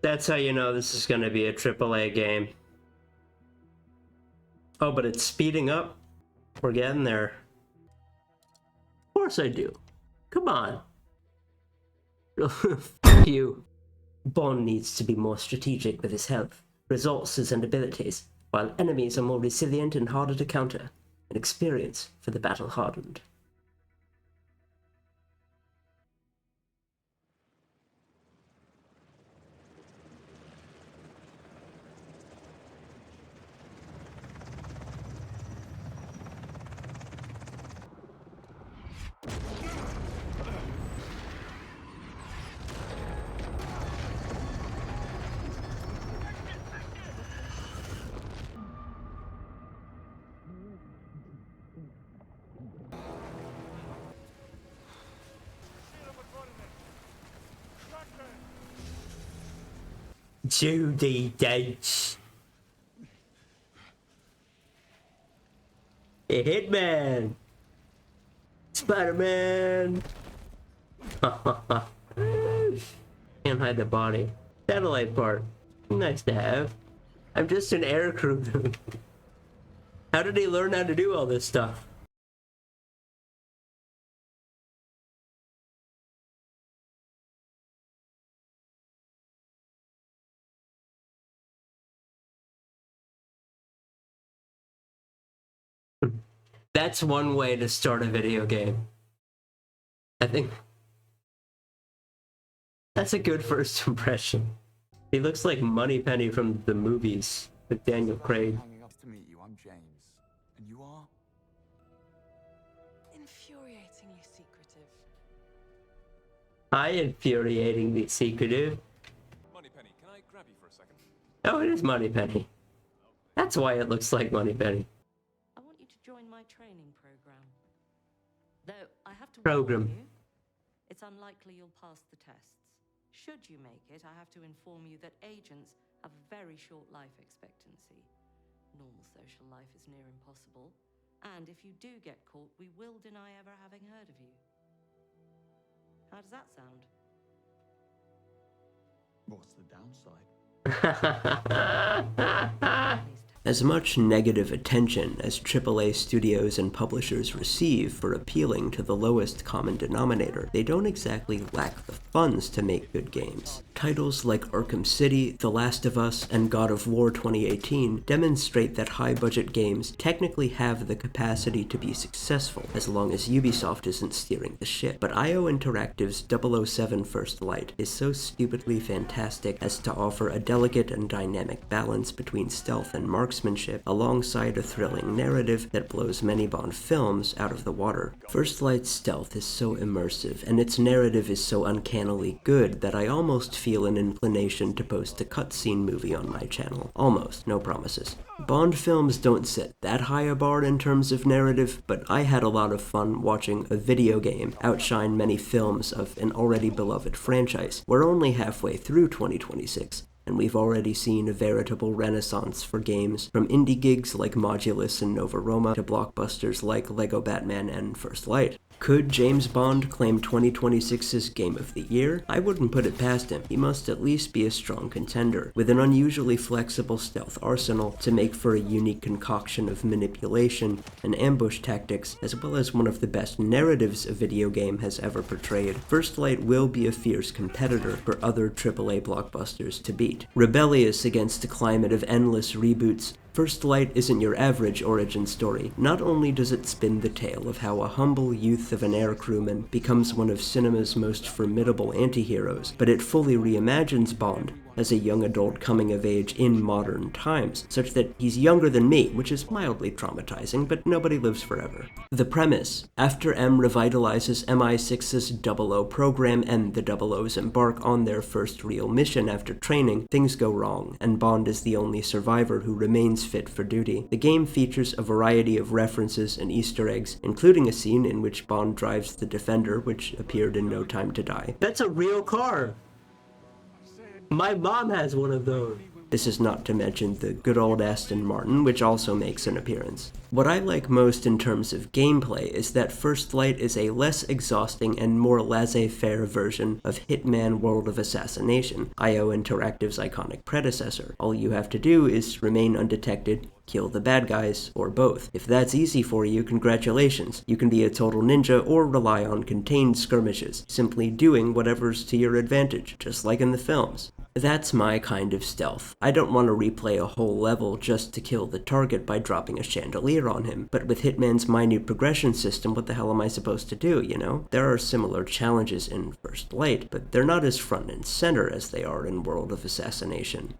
That's how you know this is gonna be a AAA game. Oh, but it's speeding up? We're getting there. Of course I do. Come on. F you. Bond needs to be more strategic with his health, resources, and abilities, while enemies are more resilient and harder to counter. An experience for the battle-hardened. Judy Dench. A hitman. Spider-Man. Can't hide the body. Satellite part. Nice to have. I'm just an aircrew. How did he learn how to do all this stuff? That's one way to start a video game. I think that's a good first impression. He looks like Moneypenny from the movies with Daniel Craig. Nice to meet you. I'm James. And you are? Infuriatingly secretive. Hi, infuriatingly secretive. Moneypenny, can I grab you for a second? Oh, it is Moneypenny. That's why it looks like Moneypenny. I want you to join my training program. Though I have to Program. warn you, it's unlikely you'll pass the tests. Should you make it, I have to inform you that agents have a very short life expectancy. Normal social life is near impossible. And if you do get caught, we will deny ever having heard of you. How does that sound? What's the downside? As much negative attention as AAA studios and publishers receive for appealing to the lowest common denominator, they don't exactly lack the funds to make good games. Titles like Arkham City, The Last of Us, and God of War 2018 demonstrate that high-budget games technically have the capacity to be successful, as long as Ubisoft isn't steering the ship. But IO Interactive's 007 First Light is so stupidly fantastic as to offer a delicate and dynamic balance between stealth and marksmanship, alongside a thrilling narrative that blows many Bond films out of the water. First Light's stealth is so immersive, and its narrative is so uncannily good that I almost feel an inclination to post a cutscene movie on my channel. Almost, no promises. Bond films don't set that high a bar in terms of narrative, but I had a lot of fun watching a video game outshine many films of an already beloved franchise. We're only halfway through 2026, and we've already seen a veritable renaissance for games, from indie gigs like Modulus and Nova Roma to blockbusters like Lego Batman and First Light. Could James Bond claim 2026's Game of the Year? I wouldn't put it past him. He must at least be a strong contender, with an unusually flexible stealth arsenal to make for a unique concoction of manipulation and ambush tactics, as well as one of the best narratives a video game has ever portrayed. First Light will be a fierce competitor for other AAA blockbusters to beat. Rebellious against a climate of endless reboots, First Light isn't your average origin story. Not only does it spin the tale of how a humble youth of an air crewman becomes one of cinema's most formidable anti-heroes, but it fully reimagines Bond as a young adult coming of age in modern times, such that he's younger than me, which is mildly traumatizing, but nobody lives forever. The premise: after M revitalizes MI6's 00 program and the 00s embark on their first real mission after training, things go wrong, and Bond is the only survivor who remains fit for duty. The game features a variety of references and Easter eggs, including a scene in which Bond drives the Defender, which appeared in No Time to Die. That's a real car! My mom has one of those. This is not to mention the good old Aston Martin, which also makes an appearance. What I like most in terms of gameplay is that First Light is a less exhausting and more laissez-faire version of Hitman World of Assassination, IO Interactive's iconic predecessor. All you have to do is remain undetected, kill the bad guys, or both. If that's easy for you, congratulations. You can be a total ninja or rely on contained skirmishes, simply doing whatever's to your advantage, just like in the films. That's my kind of stealth. I don't want to replay a whole level just to kill the target by dropping a chandelier on him, but with Hitman's minute progression system, what the hell am I supposed to do, you know? There are similar challenges in First Light, but they're not as front and center as they are in World of Assassination.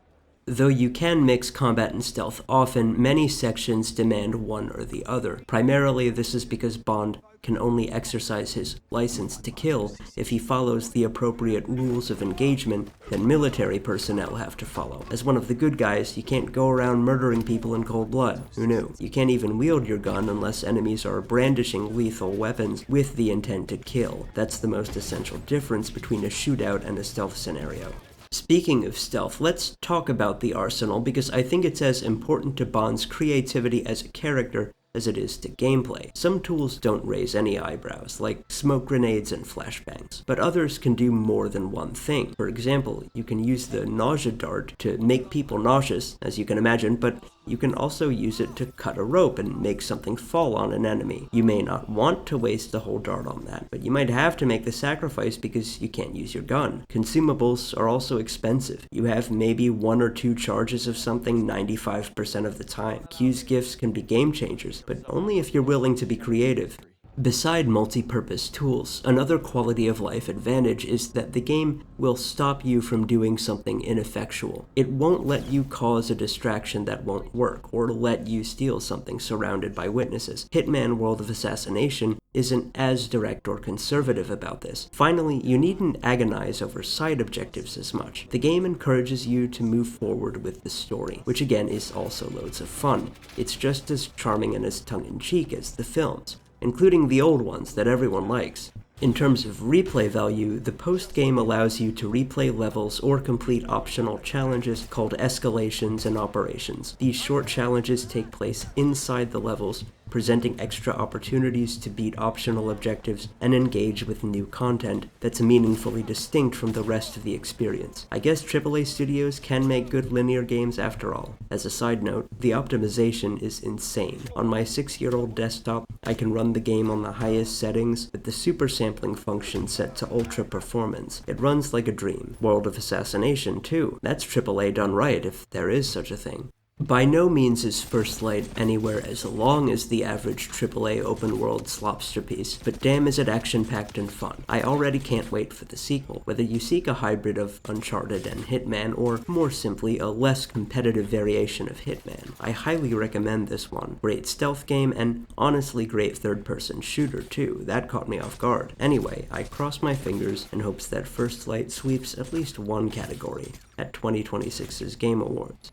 Though you can mix combat and stealth often, many sections demand one or the other. Primarily, this is because Bond can only exercise his license to kill if he follows the appropriate rules of engagement that military personnel have to follow. As one of the good guys, you can't go around murdering people in cold blood. Who knew? You can't even wield your gun unless enemies are brandishing lethal weapons with the intent to kill. That's the most essential difference between a shootout and a stealth scenario. Speaking of stealth, let's talk about the arsenal, because I think it's as important to Bond's creativity as a character as it is to gameplay. Some tools don't raise any eyebrows, like smoke grenades and flashbangs, but others can do more than one thing. For example, you can use the nausea dart to make people nauseous, as you can imagine, but you can also use it to cut a rope and make something fall on an enemy. You may not want to waste the whole dart on that, but you might have to make the sacrifice because you can't use your gun. Consumables are also expensive. You have maybe 1 or 2 charges of something 95% of the time. Q's gifts can be game changers, but only if you're willing to be creative. Beside multi-purpose tools, another quality of life advantage is that the game will stop you from doing something ineffectual. It won't let you cause a distraction that won't work, or let you steal something surrounded by witnesses. Hitman World of Assassination isn't as direct or conservative about this. Finally, you needn't agonize over side objectives as much. The game encourages you to move forward with the story, which again is also loads of fun. It's just as charming and as tongue-in-cheek as the films, including the old ones that everyone likes. In terms of replay value, the post-game allows you to replay levels or complete optional challenges called escalations and operations. These short challenges take place inside the levels, presenting extra opportunities to beat optional objectives and engage with new content that's meaningfully distinct from the rest of the experience. I guess AAA studios can make good linear games after all. As a side note, the optimization is insane. On my 6-year-old desktop, I can run the game on the highest settings with the super sampling function set to ultra performance. It runs like a dream. World of Assassination too. That's AAA done right, if there is such a thing. By no means is First Light anywhere as long as the average AAA open-world slopsterpiece, but damn is it action-packed and fun. I already can't wait for the sequel. Whether you seek a hybrid of Uncharted and Hitman, or more simply, a less competitive variation of Hitman, I highly recommend this one. Great stealth game, and honestly great third-person shooter too. That caught me off guard. Anyway, I cross my fingers in hopes that First Light sweeps at least one category at 2026's Game Awards.